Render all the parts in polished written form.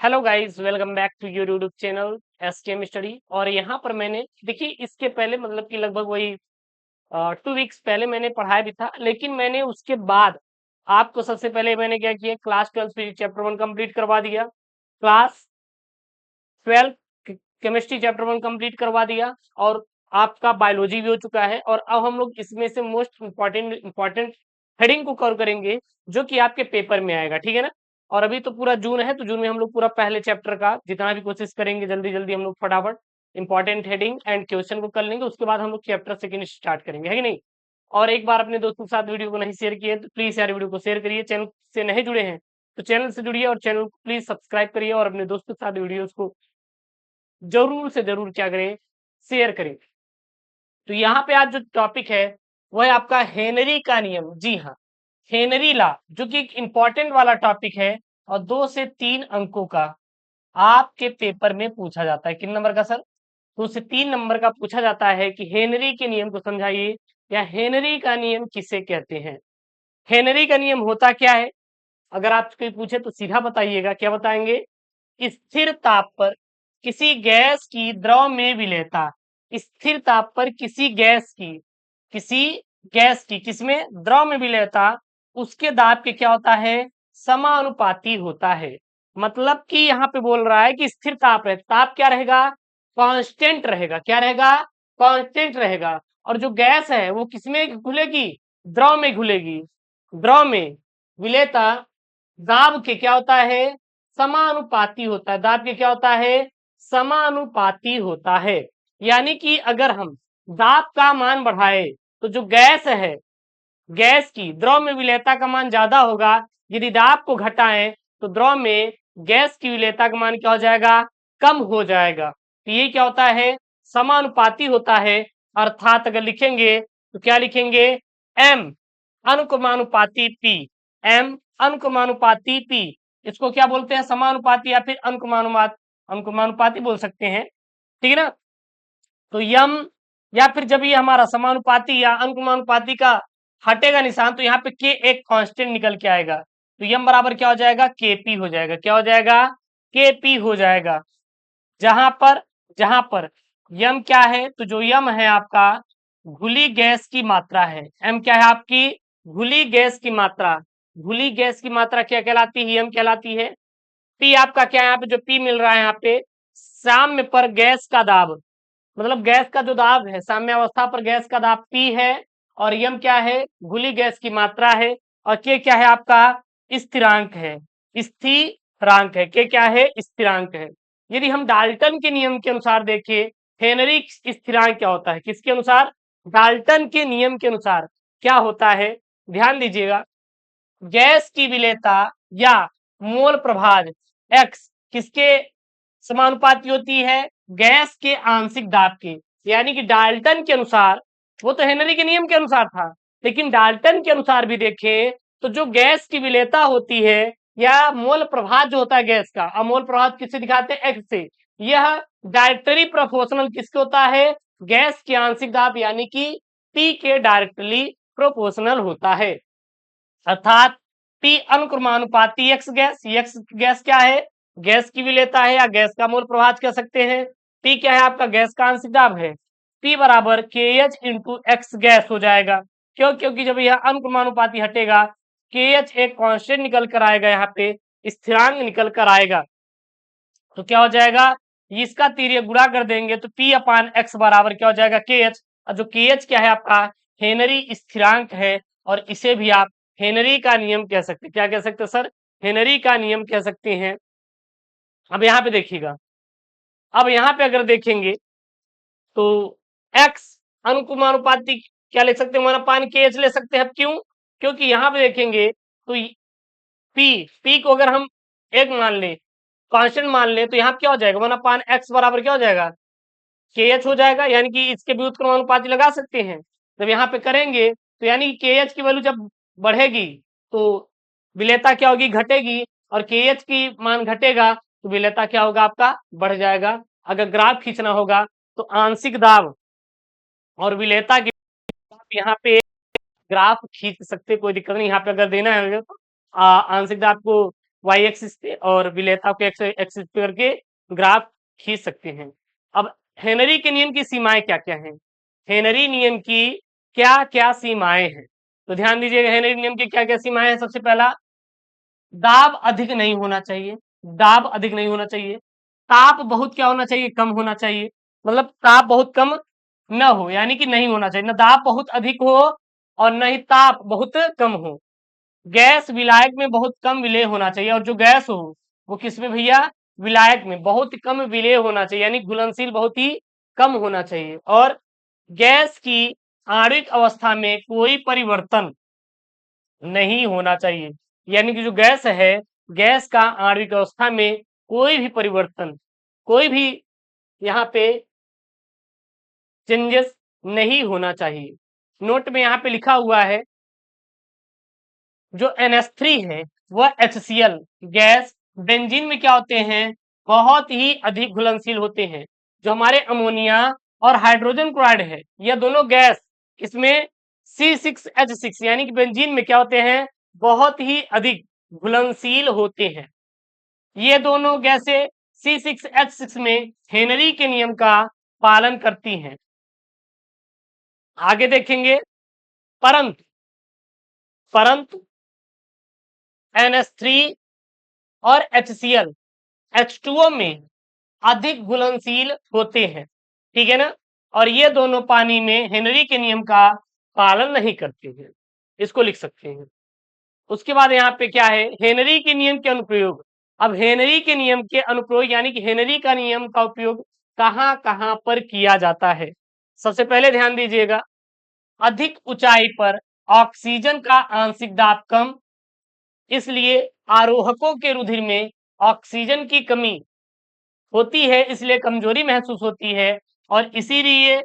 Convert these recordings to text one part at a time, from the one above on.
Hello guys, welcome back to your YouTube channel SKM study. और यहाँ पर मैंने देखिए इसके पहले मतलब कि लगभग वही 2 वीक्स पहले मैंने पढ़ाया भी था, लेकिन मैंने उसके बाद आपको सबसे पहले मैंने क्या किया, क्लास 12 फिजिक्स चैप्टर 1 कंप्लीट करवा दिया, क्लास 12 केमिस्ट्री चैप्टर 1 कंप्लीट करवा दिया, और आपका बायोलॉजी भी हो चुका है। और अब हम लोग इसमें से मोस्ट इम्पोर्टेंट हेडिंग को कवर करेंगे, जो कि आपके पेपर में आएगा, ठीक है ना। और अभी तो पूरा जून है, तो जून में हम लोग पूरा पहले चैप्टर का जितना भी कोशिश करेंगे, जल्दी जल्दी हम लोग फटाफट इंपॉर्टेंट हेडिंग एंड क्वेश्चन को कर लेंगे। उसके बाद हम लोग चैप्टर सेकंड स्टार्ट करेंगे, है कि नहीं। और एक बार अपने दोस्तों के साथ वीडियो को नहीं शेयर किए तो प्लीज यार वीडियो को शेयर करिए। चैनल से नहीं जुड़े हैं तो चैनल से जुड़िए और चैनल को प्लीज सब्सक्राइब करिए, और अपने दोस्तों के साथ वीडियोस को जरूर से जरूर क्या करें, शेयर करें। तो यहाँ पे आज जो टॉपिक है वह है आपका हेनरी का नियम। जी हाँ, हेनरी लॉ, जो कि एक इंपॉर्टेंट वाला टॉपिक है और 2 से 3 अंकों का आपके पेपर में पूछा जाता है। किन नंबर का सर? 2 से 3 नंबर का पूछा जाता है कि हेनरी के नियम को समझाइए, या हेनरी का नियम किसे कहते हैं। हेनरी का नियम होता क्या है? अगर आप कोई पूछे तो सीधा बताइएगा, क्या बताएंगे? स्थिर ताप पर किसी गैस की द्रव में विलेयता, स्थिर ताप पर किसी गैस की किसमें द्रव में विलेयता, उसके दाब के क्या होता है, समानुपाती होता है। मतलब कि यहाँ पे बोल रहा है कि स्थिर ताप है, ताप क्या रहेगा, कांस्टेंट रहेगा। क्या रहेगा? कांस्टेंट रहेगा। और जो गैस है वो किसमें घुलेगी, द्रव में घुलेगी। द्रव में विलेयता दाब के क्या होता है, समानुपाती होता है। दाब के क्या होता है, समानुपाती होता है। यानी कि अगर हम दाब का मान बढ़ाए तो जो गैस है, गैस की द्रव में विलेयता का मान ज्यादा होगा। यदि दाब को घटाएं तो द्रव में गैस की विलेयता का मान क्या हो जाएगा, कम हो जाएगा। तो ये क्या होता है, समानुपाती होता है। अर्थात अगर लिखेंगे तो क्या लिखेंगे, एम अनुक्रमानुपाती पी, एम अनुक्रमानुपाती पी, इसको क्या बोलते हैं, समानुपाती या फिर अनुक्रमानुपाती बोल सकते हैं, ठीक है ना। तो यम, या फिर जब ये हमारा समानुपाती या अनुक्रमानुपाती का हटेगा निशान, तो यहाँ पे के एक कांस्टेंट निकल के आएगा। तो यम बराबर क्या हो जाएगा, के पी हो जाएगा। क्या हो जाएगा, के पी हो जाएगा। जहां पर यम क्या है, तो जो यम है आपका घुली गैस की मात्रा है। एम क्या है आपकी, घुली गैस की मात्रा। घुली गैस की मात्रा क्या कहलाती है, यम कहलाती है। पी आपका क्या है, यहाँ पे जो पी मिल रहा है, यहाँ पे साम्य पर गैस का दाब, मतलब गैस का जो दाब है, साम्य अवस्था पर गैस का दाब पी है। और यम क्या है, घुली गैस की मात्रा है। और के क्या है आपका, स्थिरांक है। स्थिरांक है, के क्या है, स्थिरांक है। यदि हम डाल्टन के नियम के अनुसार देखें, हेनरी स्थिरांक क्या होता है, किसके अनुसार, डाल्टन के नियम के अनुसार क्या होता है, ध्यान दीजिएगा। गैस की विलेयता या मोल प्रभाज एक्स किसके समानुपाती होती है, गैस के आंशिक दाब के। यानी कि डाल्टन के अनुसार, वो तो हेनरी के नियम के अनुसार था, लेकिन डाल्टन के अनुसार भी देखें तो जो गैस की विलेयता होती है या मोल प्रभाज जो होता है गैस का, और मोल प्रभाज किससे दिखाते हैं, एक्स से, यह डायरेक्टली प्रोपोर्शनल किसके होता है, गैस के आंशिक दाब यानी कि पी के डायरेक्टली प्रोपोर्शनल होता है। अर्थात पी अनुक्रमानुपाती एक्स गैस, एक्स गैस क्या है, गैस की विलेयता है या गैस का मोल प्रभाज कह सकते हैं। पी क्या है आपका, गैस का आंशिक दाब है। पी बराबर के एच इंटू एक्स गैस हो जाएगा। क्यों? क्योंकि जब यह अनुक्रमानुपाती हटेगा, के एच एक कांस्टेंट निकल कर आएगा, यहाँ पे स्थिरांक निकल कर आएगा। तो क्या हो जाएगा, इसका तीर्य गुणा कर देंगे तो पी अपान एक्स बराबर क्या हो जाएगा, के एच। और जो के एच क्या है आपका, हेनरी स्थिरांक है। और इसे भी आप हेनरी का नियम कह सकते हैं। क्या कह सकते हैं सर, हेनरी का नियम कह सकते हैं। अब यहाँ पे देखिएगा, अब यहाँ पे अगर देखेंगे तो एक्स अनुक्रमानुपाती क्या लिख सकते हैं, वन अपान के एच ले सकते हैं। अब क्यों? क्योंकि यहाँ पे देखेंगे तो पी को अगर हम एक मान ले, कांस्टेंट मान ले, तो यहाँ क्या हो जाएगा, वन अपान एक्स बराबर क्या हो जाएगा, के एच हो जाएगा। यानी कि इसके व्युत्क्रमानुपाती लगा सकते हैं। जब यहाँ पे करेंगे तो यानी कि के एच की वैल्यू जब बढ़ेगी तो विलेयता क्या होगी, घटेगी। और के एच की मान घटेगा तो विलेयता क्या होगा आपका, बढ़ जाएगा। अगर ग्राफ खींचना होगा तो आंशिक दाब और विलेयता की यहाँ पे ग्राफ खींच सकते, कोई दिक्कत नहीं। यहाँ पे अगर देना है तो आंशिक दाब को वाई एक्सिस पे और विलेयता को एक्स एक्सिस पे करके ग्राफ खींच सकते हैं। अब हेनरी के नियम की सीमाएं क्या क्या हैं, हेनरी नियम की क्या क्या सीमाएं हैं, तो ध्यान दीजिएगा हेनरी नियम की क्या क्या सीमाएं हैं। सबसे पहला, दाब अधिक नहीं होना चाहिए, दाब अधिक नहीं होना चाहिए। ताप बहुत क्या होना चाहिए, कम होना चाहिए, मतलब ताप बहुत कम न हो, यानी कि नहीं होना चाहिए, न दाब बहुत अधिक हो और न ही ताप बहुत कम हो। गैस विलायक में बहुत कम विलेय होना चाहिए, और जो गैस हो वो किसमें भैया, विलायक में बहुत कम विलेय होना चाहिए, यानी घुलनशील बहुत ही कम होना चाहिए। और गैस की आणविक अवस्था में कोई परिवर्तन नहीं होना चाहिए, यानी कि जो गैस है, गैस का आणविक अवस्था में कोई भी परिवर्तन, कोई भी यहाँ पे चेंजेस नहीं होना चाहिए। नोट में यहाँ पे लिखा हुआ है, जो NH3 है वह HCl गैस बेंजीन में क्या होते हैं, बहुत ही अधिक घुलनशील होते हैं। जो हमारे अमोनिया और हाइड्रोजन क्लोराइड है, यह दोनों गैस इसमें C6H6 यानी कि बेंजीन में क्या होते हैं, बहुत ही अधिक घुलनशील होते हैं। ये दोनों गैसें C6H6 में हेनरी के नियम का पालन करती हैं। आगे देखेंगे, परंतु परंतु NH3 और HCl H2O में अधिक घुलनशील होते हैं, ठीक है ना, और ये दोनों पानी में हेनरी के नियम का पालन नहीं करते हैं, इसको लिख सकते हैं। उसके बाद यहाँ पे क्या है, हेनरी के नियम के अनुप्रयोग। अब हेनरी के नियम के अनुप्रयोग यानी कि हेनरी का नियम का उपयोग कहाँ कहाँ पर किया जाता है। सबसे पहले ध्यान दीजिएगा, अधिक ऊंचाई पर ऑक्सीजन का आंशिक दाब कम, इसलिए आरोहकों के रुधिर में ऑक्सीजन की कमी होती है, इसलिए कमजोरी महसूस होती है, और इसीलिए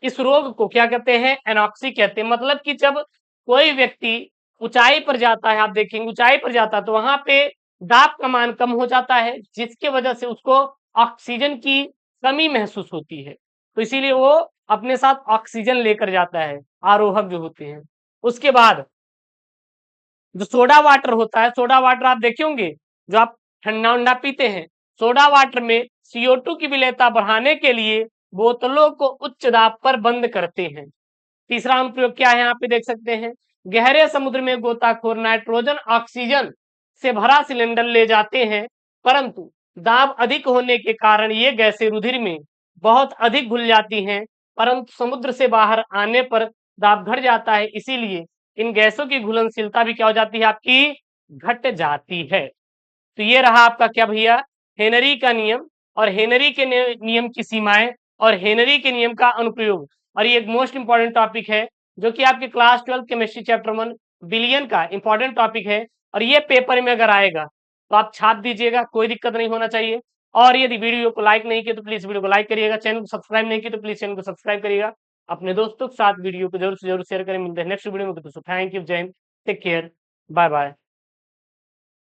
इस रोग को क्या कहते हैं, एनॉक्सी कहते हैं। मतलब कि जब कोई व्यक्ति ऊंचाई पर जाता है, आप देखेंगे ऊंचाई पर जाता है तो वहां पे दाब का मान कम हो जाता है, जिसके वजह से उसको ऑक्सीजन की कमी महसूस होती है, तो इसीलिए वो अपने साथ ऑक्सीजन लेकर जाता है, आरोहक जो होते हैं। उसके बाद जो सोडा वाटर होता है, सोडा वाटर आप देखे होंगे, जो आप ठंडा उंडा पीते हैं, सोडा वाटर में CO2 की विलेयता बढ़ाने के लिए बोतलों को उच्च दाब पर बंद करते हैं। तीसरा अनुप्रयोग क्या है, यहाँ पे देख सकते हैं, गहरे समुद्र में गोताखोर नाइट्रोजन ऑक्सीजन से भरा सिलेंडर ले जाते हैं, परंतु दाब अधिक होने के कारण ये गैसें रुधिर में बहुत अधिक घुल जाती हैं, परंतु समुद्र से बाहर आने पर दाब घट जाता है, इसीलिए इन गैसों की घुलनशीलता भी क्या हो जाती है, आपकी घट जाती है। तो ये रहा आपका क्या भैया, हेनरी का नियम और हेनरी के नियम की सीमाएं और हेनरी के नियम का अनुप्रयोग। और ये एक मोस्ट इंपॉर्टेंट टॉपिक है, जो कि आपके क्लास 12 केमिस्ट्री चैप्टर 1 बिलियन का इंपॉर्टेंट टॉपिक है, और ये पेपर में अगर आएगा तो आप छाप दीजिएगा, कोई दिक्कत नहीं होना चाहिए। और यदि वीडियो को लाइक नहीं किया तो प्लीज वीडियो को लाइक करिएगा, चैनल को सब्सक्राइब नहीं किया तो प्लीज चैनल को सब्सक्राइब करिएगा, अपने दोस्तों के साथ वीडियो को जरूर से जरूर शेयर करें। मिलते हैं नेक्स्ट वीडियो में, तो थैंक यू, जय हिंद, टेक केयर, बाय बाय।